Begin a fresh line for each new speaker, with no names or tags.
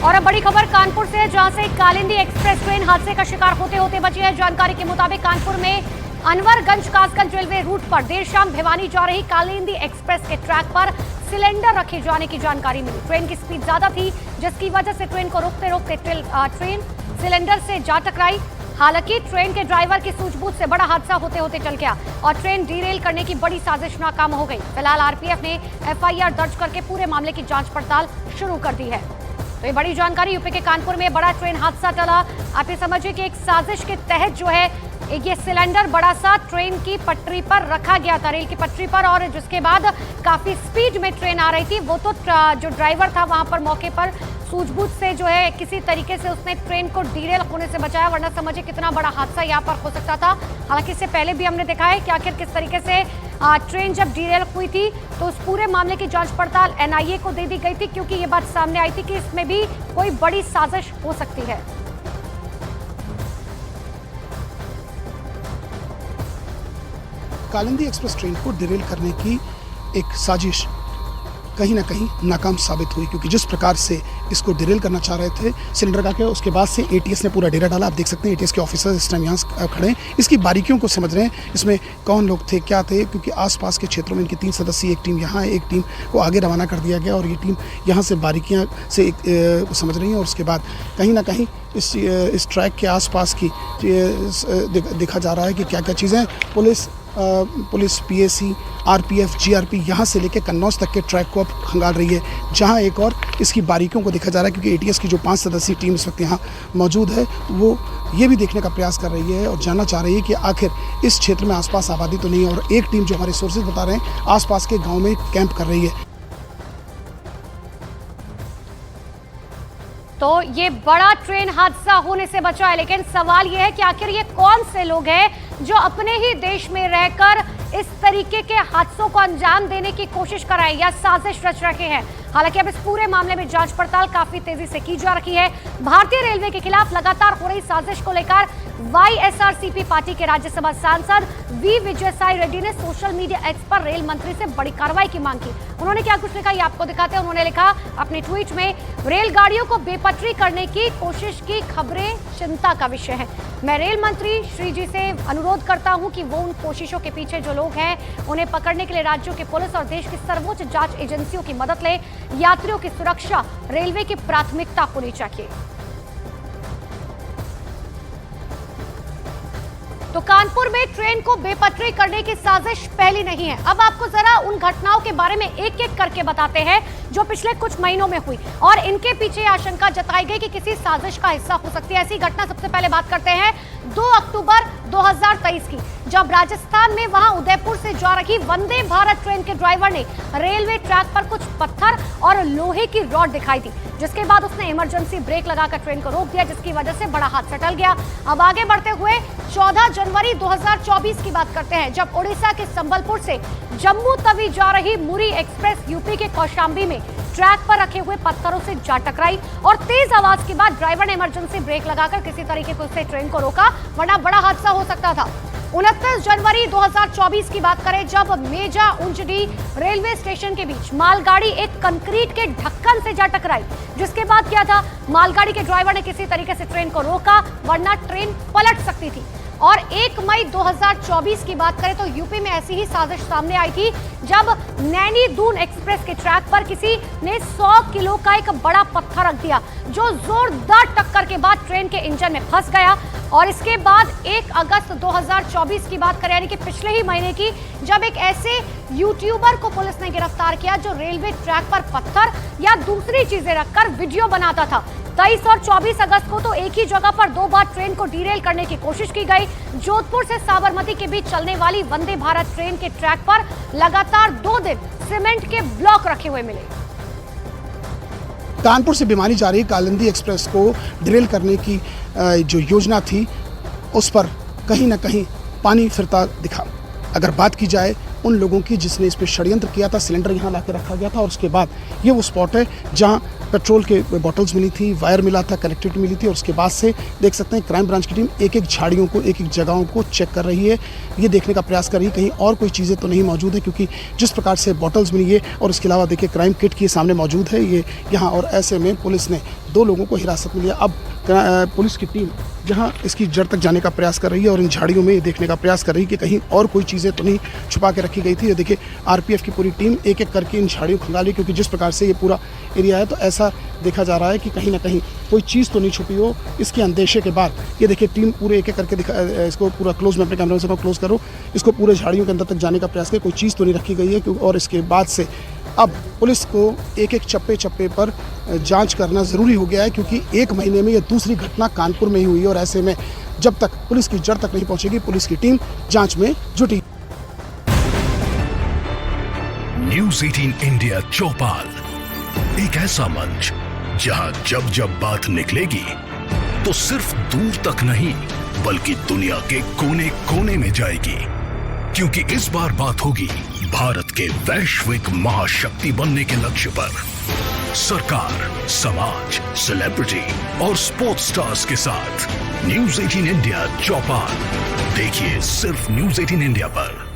और अब बड़ी खबर कानपुर से है, जहां से कालिंदी एक्सप्रेस ट्रेन हादसे का शिकार होते होते बची है। जानकारी के मुताबिक कानपुर में अनवरगंज कासगंज रेलवे रूट पर देर शाम भिवानी जा रही कालिंदी एक्सप्रेस के ट्रैक पर सिलेंडर रखे जाने की जानकारी मिली। ट्रेन की स्पीड ज्यादा थी, जिसकी वजह से ट्रेन को रोकते रोकते ट्रेन सिलेंडर से जा टकराई। हालांकि ट्रेन के ड्राइवर की सूझबूझ से बड़ा हादसा होते होते टल गया और ट्रेन डीरेल करने की बड़ी साजिश नाकाम हो गई। फिलहाल आरपीएफ ने एफआईआर दर्ज करके पूरे मामले की जांच पड़ताल शुरू कर दी है। तो ये बड़ी जानकारी, यूपी के कानपुर में बड़ा ट्रेन हादसा टला। आप ये समझिए कि एक साजिश के तहत जो है ये सिलेंडर बड़ा सा ट्रेन की पटरी पर रखा गया था, रेल की पटरी पर, और जिसके बाद काफी स्पीड में ट्रेन आ रही थी। वो तो जो ड्राइवर था वहां पर मौके पर सूझबूझ से जो है किसी तरीके से उसने ट्रेन को डीरेल होने से बचाया, वरना समझिए कितना बड़ा हादसा यहाँ पर हो सकता था। हालांकि इससे पहले भी हमने देखा है कि आखिर किस तरीके से ट्रेन जब डीरेल हुई थी तो उस पूरे मामले की जांच पड़ताल एनआईए को दे दी गई थी, क्योंकि ये बात सामने आई थी कि इसमें भी कोई बड़ी साजिश हो सकती है।
कालिंदी एक्सप्रेस ट्रेन को डिरेल करने की एक साजिश कहीं ना कहीं नाकाम साबित हुई, क्योंकि जिस प्रकार से इसको डिरेल करना चाह रहे थे सिलेंडर का, उसके बाद से एटीएस ने पूरा डेरा डाला। आप देख सकते हैं एटीएस के ऑफिसर्स इस टाइम यहाँ खड़े हैं, इसकी बारीकियों को समझ रहे हैं, इसमें कौन लोग थे, क्या थे, क्योंकि आसपास के क्षेत्रों में इनकी 3 सदस्यीय एक टीम यहाँ है, एक टीम को आगे रवाना कर दिया गया और ये टीम यहाँ से बारीकियाँ से समझ रही हैं। और उसके बाद कहीं ना कहीं इस ट्रैक के आसपास की देखा जा रहा है कि क्या क्या चीज़ें पुलिस पीएसी आरपीएफ जीआरपी यहाँ से लेकर कन्नौज तक के ट्रैक को अब खंगाल रही है, जहाँ एक और इसकी बारीकियों को देखा जा रहा है, क्योंकि एटीएस की जो 5 सदस्यीय टीम इस वक्त यहाँ मौजूद है वो ये भी देखने का प्रयास कर रही है और जानना चाह रही है कि आखिर इस क्षेत्र में आसपास आबादी तो नहीं है। और एक टीम जो हमारे सोर्सेज बता रहे हैं आसपास के गाँव में कैंप कर रही है।
तो ये बड़ा ट्रेन हादसा होने से बचा है, लेकिन सवाल ये है कि आखिर ये कौन से लोग हैं जो अपने ही देश में रहकर इस तरीके के हादसों को अंजाम देने की कोशिश कर रहे हैं या साजिश रच रहे हैं। हालांकि अब इस पूरे मामले में जांच पड़ताल काफी तेजी से की जा रही है। भारतीय रेलवे के खिलाफ लगातार हो रही साजिश को लेकर वाईएसआरसीपी पार्टी के राज्यसभा सांसद वी विजयसाई रेड्डी ने सोशल मीडिया एक्स पर रेल मंत्री से बड़ी कार्रवाई की मांग की। उन्होंने क्या कुछ लिखा ये आपको दिखाते हैं। उन्होंने लिखा अपने ट्वीट में, रेलगाड़ियों को बेपटरी करने की कोशिश की खबरें चिंता का विषय है। मैं रेल मंत्री श्री जी से अनुरोध करता हूं कि वो उन कोशिशों के पीछे जो लोग हैं उन्हें पकड़ने के लिए राज्यों के पुलिस और देश की सर्वोच्च जांच एजेंसियों की मदद ले। यात्रियों की सुरक्षा रेलवे की प्राथमिकता होनी चाहिए। तो कानपुर में ट्रेन को बेपटरी करने की साजिश पहली नहीं है। अब आपको जरा उन घटनाओं के बारे में एक एक करके बताते हैं जो पिछले कुछ महीनों में हुई और इनके पीछे आशंका जताई गई कि किसी साजिश का हिस्सा हो सकती है। ऐसी घटना सबसे पहले बात करते हैं 2 अक्टूबर 2023 की, जब राजस्थान में वहां उदयपुर से जा रही वंदे भारत ट्रेन के ड्राइवर ने रेलवे ट्रैक पर कुछ पत्थर और लोहे की रॉड दिखाई दी, जिसके बाद उसने इमरजेंसी ब्रेक लगाकर ट्रेन को रोक दिया, जिसकी वजह से बड़ा हादसा टल गया। अब आगे बढ़ते हुए 14 जनवरी 2024 की बात करते हैं, जब ओडिशा के संबलपुर से जम्मू तवी जा रही मुरी एक्सप्रेस यूपी के कौशाम्बी में ट्रैक पर रखे हुए पत्थरों से जा टकराई और तेज आवाज के बाद ड्राइवर ने इमरजेंसी ब्रेक लगाकर किसी तरीके से ट्रेन को रोका, वरना बड़ा हादसा हो सकता था। 29 जनवरी 2024 की बात करें, जब मेजा उंजडी रेलवे स्टेशन के बीच मालगाड़ी एक कंक्रीट के ढक्कन से जा टकराई, जिसके बाद क्या था, मालगाड़ी के ड्राइवर ने किसी तरीके से ट्रेन को रोका, वरना ट्रेन पलट सकती थी। और 1 मई 2024 की बात करें तो यूपी में ऐसी ही साजिश सामने आई थी, जब नैनी दून एक्सप्रेस के ट्रैक पर किसी ने 100 किलो का एक बड़ा पत्थर रख दिया, जो जोरदार टक्कर के बाद ट्रेन के इंजन में फंस गया। और इसके बाद 1 अगस्त 2024 की बात करें, यानी कि पिछले ही महीने की, जब एक ऐसे यूट्यूबर को पुलिस ने गिरफ्तार किया जो रेलवे ट्रैक पर पत्थर या दूसरी चीजें रखकर वीडियो बनाता था। 23 और 24 अगस्त को तो एक ही जगह पर 2 बार ट्रेन को डीरेल करने की कोशिश की गई। जोधपुर से साबरमती के बीच चलने वाली वंदे भारत ट्रेन के ट्रैक पर लगातार 2 दिन सीमेंट के ब्लॉक रखे हुए मिले।
कानपुर से भिवानी जा रही कालिंदी एक्सप्रेस को डिरेल करने की जो योजना थी उस पर कहीं ना कहीं पानी फिरता दिखा। अगर बात की जाए उन लोगों की जिसने इस पर षड्यंत्र किया था। सिलेंडर यहाँ ला के रखा गया था और उसके बाद ये वो स्पॉट है जहाँ पेट्रोल के बॉटल्स मिली थी, वायर मिला था, कनेक्टिविटी मिली थी और उसके बाद से देख सकते हैं क्राइम ब्रांच की टीम एक एक झाड़ियों को, एक एक जगहों को चेक कर रही है। ये देखने का प्रयास कर रही है कहीं और कोई चीज़ें तो नहीं मौजूद है, क्योंकि जिस प्रकार से बॉटल्स मिली है और इसके अलावा देखिए क्राइम किट की सामने मौजूद है ये यहाँ। और ऐसे में पुलिस ने 2 लोगों को हिरासत में लिया। अब पुलिस की टीम जहाँ इसकी जड़ तक जाने का प्रयास कर रही है और इन झाड़ियों में ये देखने का प्रयास कर रही है कि कहीं और कोई चीज़ें तो नहीं छुपा के रखी गई थी। ये देखिए आरपीएफ की पूरी टीम एक एक करके इन झाड़ियों को खंगाली, क्योंकि जिस प्रकार से ये पूरा एरिया है तो ऐसा देखा जा रहा है कि कहीं ना कहीं कोई चीज़ तो नहीं छुपी हो। इसके अंदेशे के बाद ये देखिए टीम पूरे एक एक करके इसको पूरा क्लोज में अपने कैमरे से क्लोज करो, इसको पूरे झाड़ियों के अंदर तक जाने का प्रयास करें, कोई चीज़ तो नहीं रखी गई है। और इसके बाद से अब पुलिस को एक एक चप्पे चप्पे पर जांच करना ज़रूरी हो गया है, क्योंकि 1 महीने में ये दूसरी घटना कानपुर में ही हुई है और ऐसे में जब तक पुलिस की जड़ तक नहीं पहुंचेगी पुलिस की टीम जांच में जुटी।
न्यूज़ 18 इंडिया चौपाल, एक ऐसा मंच जहां जब जब बात निकलेगी तो सिर्फ दूर तक नहीं बल्कि दुनिया के कोने कोने में जाएगी, क्योंकि इस बार बात होगी भारत के वैश्विक महाशक्ति बनने के लक्ष्य पर। सरकार, समाज, सेलिब्रिटी और स्पोर्ट्स स्टार्स के साथ न्यूज़ 18 इंडिया चौपाल देखिए सिर्फ न्यूज़ 18 इंडिया पर।